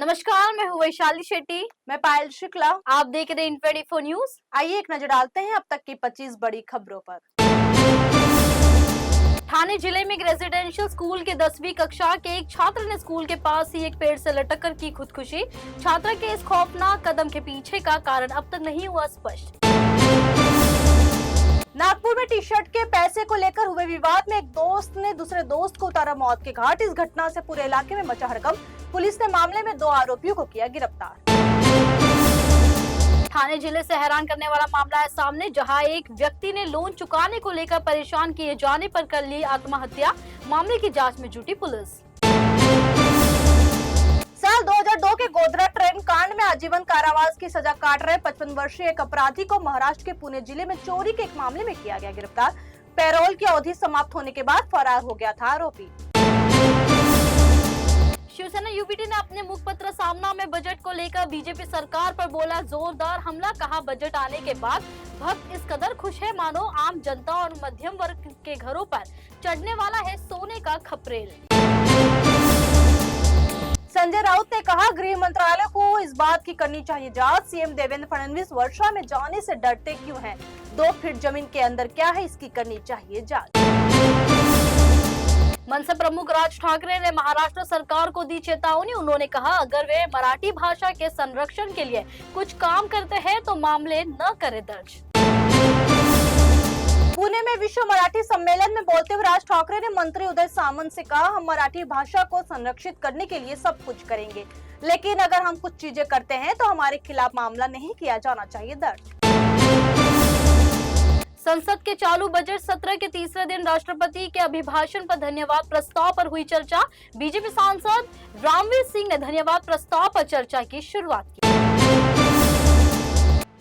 नमस्कार, मैं हूँ वैशाली शेट्टी। मैं पायल शुक्ला। आप देख रहे हैं इन24 न्यूज। आइए एक नजर डालते हैं अब तक की 25 बड़ी खबरों पर। ठाणे जिले में एक रेजिडेंशियल स्कूल के 10वीं कक्षा के एक छात्र ने स्कूल के पास ही एक पेड़ से लटक कर की खुदकुशी। छात्र के इस खौफनाक कदम के पीछे का कारण अब तक नहीं हुआ स्पष्ट। नागपुर में टी शर्ट के पैसे को लेकर हुए विवाद में एक दोस्त ने दूसरे दोस्त को उतारा मौत के घाट। इस घटना से पूरे इलाके में मचा हड़कंप। पुलिस ने मामले में 2 आरोपियों को किया गिरफ्तार। ठाणे जिले से हैरान करने वाला मामला है सामने, जहां एक व्यक्ति ने लोन चुकाने को लेकर परेशान किए जाने पर कर ली आत्महत्या। मामले की जांच में जुटी पुलिस। साल 2002 के गोधरा ट्रेन कांड में आजीवन कारावास की सजा काट रहे 55 वर्षीय एक अपराधी को महाराष्ट्र के पुणे जिले में चोरी के एक मामले में किया गया गिरफ्तार। पैरोल की अवधि समाप्त होने के बाद फरार हो गया था आरोपी। शिवसेना यूबीटी ने अपने मुखपत्र सामना में बजट को लेकर बीजेपी सरकार पर बोला जोरदार हमला। कहा बजट आने के बाद भक्त इस कदर खुश है मानो आम जनता और मध्यम वर्ग के घरों पर चढ़ने वाला है सोने का खपरेल। संजय राउत ने कहा गृह मंत्रालय को इस बात की करनी चाहिए जांच। सीएम देवेंद्र फडणवीस वर्षा में जाने से डरते क्यों हैं? 2 फीट जमीन के अंदर क्या है, इसकी करनी चाहिए जांच। मनसे प्रमुख राज ठाकरे ने महाराष्ट्र सरकार को दी चेतावनी। उन्होंने कहा अगर वे मराठी भाषा के संरक्षण के लिए कुछ काम करते हैं तो मामले न करें दर्ज। पुणे में विश्व मराठी सम्मेलन में बोलते हुए राज ठाकरे ने मंत्री उदय सामंत से कहा हम मराठी भाषा को संरक्षित करने के लिए सब कुछ करेंगे, लेकिन अगर हम कुछ चीजें करते हैं तो हमारे खिलाफ मामला नहीं किया जाना चाहिए दर्ज। संसद के चालू बजट सत्र के तीसरे दिन राष्ट्रपति के अभिभाषण पर धन्यवाद प्रस्ताव पर हुई चर्चा। बीजेपी सांसद रामवीर सिंह ने धन्यवाद प्रस्ताव पर चर्चा की शुरुआत की।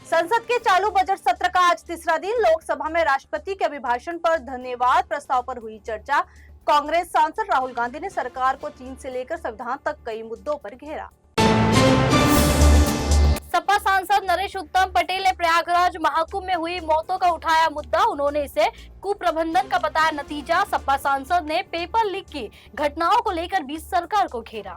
संसद के चालू बजट सत्र का आज तीसरा दिन। लोकसभा में राष्ट्रपति के अभिभाषण पर धन्यवाद प्रस्ताव पर हुई चर्चा। कांग्रेस सांसद राहुल गांधी ने सरकार को चीन से लेकर संविधान तक कई मुद्दों पर घेरा। सपा सांसद नरेश उत्तम पटेल ने प्रयागराज महाकुंभ में हुई मौतों का उठाया मुद्दा। उन्होंने इसे कुप्रबंधन का बताया नतीजा। सपा सांसद ने पेपर लीक की घटनाओं को लेकर भी सरकार को घेरा।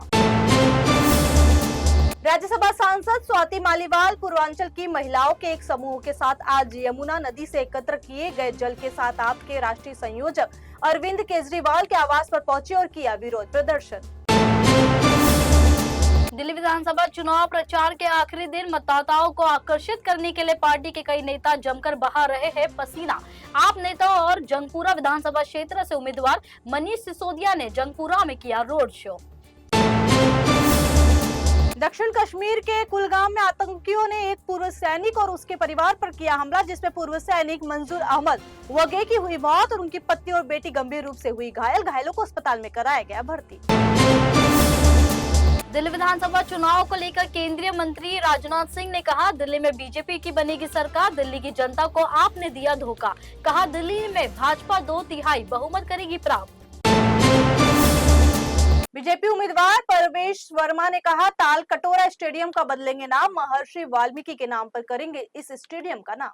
राज्यसभा सांसद स्वाति मालीवाल पूर्वांचल की महिलाओं के एक समूह के साथ आज यमुना नदी से एकत्र किए गए जल के साथ आपके राष्ट्रीय संयोजक अरविंद केजरीवाल के आवास पर पहुंचे और किया विरोध प्रदर्शन। दिल्ली विधानसभा चुनाव प्रचार के आखिरी दिन मतदाताओं को आकर्षित करने के लिए पार्टी के कई नेता जमकर बहा रहे हैं पसीना। आप नेता और जंगपुरा विधानसभा क्षेत्र से उम्मीदवार मनीष सिसोदिया ने जंगपुरा में किया रोड शो। दक्षिण कश्मीर के कुलगाम में आतंकियों ने एक पूर्व सैनिक और उसके परिवार पर किया हमला, जिसमें पूर्व सैनिक मंजूर अहमद वगे की हुई मौत और उनकी पत्नी और बेटी गंभीर रूप से हुई घायल। घायलों को अस्पताल में कराया गया भर्ती। दिल्ली विधानसभा चुनाव को लेकर केंद्रीय मंत्री राजनाथ सिंह ने कहा दिल्ली में बीजेपी की बनेगी सरकार। दिल्ली की जनता को आपने दिया धोखा। कहा दिल्ली में भाजपा 2/3 बहुमत करेगी प्राप्त। बीजेपी उम्मीदवार परवेश वर्मा ने कहा ताल कटोरा स्टेडियम का बदलेंगे नाम। महर्षि वाल्मीकि के नाम पर करेंगे इस स्टेडियम का नाम।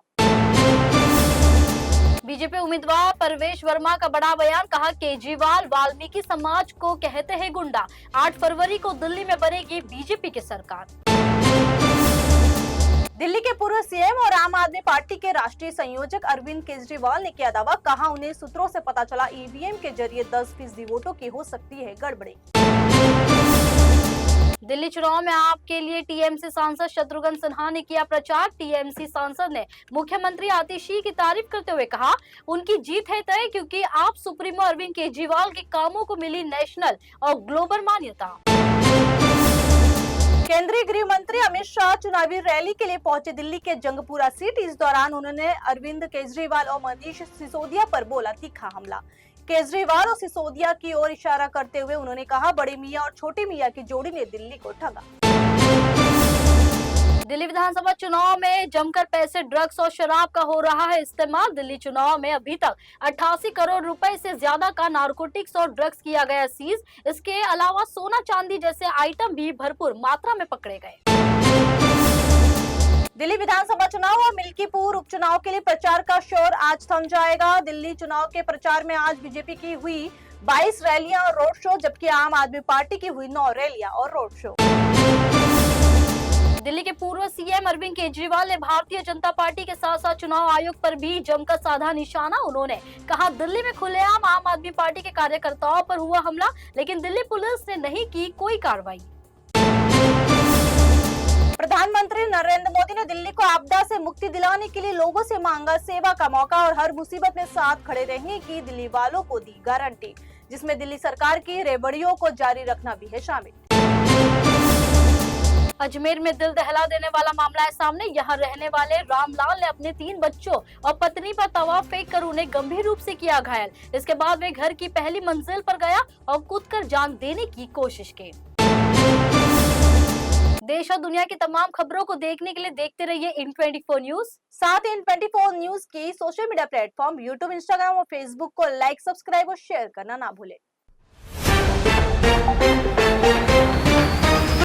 बीजेपी उम्मीदवार परवेश वर्मा का बड़ा बयान। कहा केजरीवाल वाल्मीकि समाज को कहते हैं गुंडा। 8 फरवरी को दिल्ली में बनेगी बीजेपी की सरकार। दिल्ली के पूर्व सीएम और आम आदमी पार्टी के राष्ट्रीय संयोजक अरविंद केजरीवाल ने किया दावा। कहा उन्हें सूत्रों से पता चला ईवीएम के जरिए 10% वोटों की हो सकती है गड़बड़ी। दिल्ली चुनाव में आपके लिए टीएमसी सांसद शत्रुघ्न सिन्हा ने किया प्रचार। टीएमसी सांसद ने मुख्यमंत्री आतिशी की तारीफ करते हुए कहा उनकी जीत है तय, क्योंकि आप सुप्रीमो अरविंद केजरीवाल के कामों को मिली नेशनल और ग्लोबल मान्यता। केंद्रीय गृह मंत्री अमित शाह चुनावी रैली के लिए पहुंचे दिल्ली के जंगपुरा सीट। इस दौरान उन्होंने अरविंद केजरीवाल और मनीष सिसोदिया पर बोला तीखा हमला। केजरीवाल और सिसोदिया की ओर इशारा करते हुए उन्होंने कहा बड़े मियां और छोटे मियां की जोड़ी ने दिल्ली को ठगा। दिल्ली विधानसभा चुनाव में जमकर पैसे, ड्रग्स और शराब का हो रहा है इस्तेमाल। दिल्ली चुनाव में अभी तक 88 करोड़ रुपए से ज्यादा का नारकोटिक्स और ड्रग्स किया गया सीज। इसके अलावा सोना चांदी जैसे आइटम भी भरपूर मात्रा में पकड़े गए। दिल्ली विधानसभा चुनाव और मिल्कीपुर उपचुनाव के लिए प्रचार का शोर आज थम जाएगा। दिल्ली चुनाव के प्रचार में आज बीजेपी की हुई 22 रैलियां और रोड शो, जबकि आम आदमी पार्टी की हुई 9 रैलियां और रोड शो। दिल्ली के पूर्व सीएम अरविंद केजरीवाल ने भारतीय जनता पार्टी के साथ साथ चुनाव आयोग पर भी जमकर साधा निशाना। उन्होंने कहा, दिल्ली में खुलेआम आम आदमी पार्टी के कार्यकर्ताओं पर हुआ हमला, लेकिन दिल्ली पुलिस ने नहीं की कोई कार्रवाई। प्रधानमंत्री नरेंद्र मोदी ने दिल्ली को आपदा से मुक्ति दिलाने के लिए लोगों से मांगा सेवा का मौका और हर मुसीबत में साथ खड़े रहने की दिल्ली वालों को दी गारंटी, जिसमें दिल्ली सरकार की रेवड़ियों को जारी रखना भी है शामिल। अजमेर में दिल दहला देने वाला मामला है सामने। यहाँ रहने वाले रामलाल ने अपने 3 बच्चों और पत्नी पर तवा फेंक कर उन्हें गंभीर रूप से किया घायल। इसके बाद वे घर की पहली मंजिल पर गया और कूदकर जान देने की कोशिश की। देश और दुनिया की तमाम खबरों को देखने के लिए देखते रहिए इन24 न्यूज। साथ ही इन24 न्यूज की social media platform YouTube, Instagram और फेसबुक को लाइक, सब्सक्राइब और शेयर करना ना भूलें।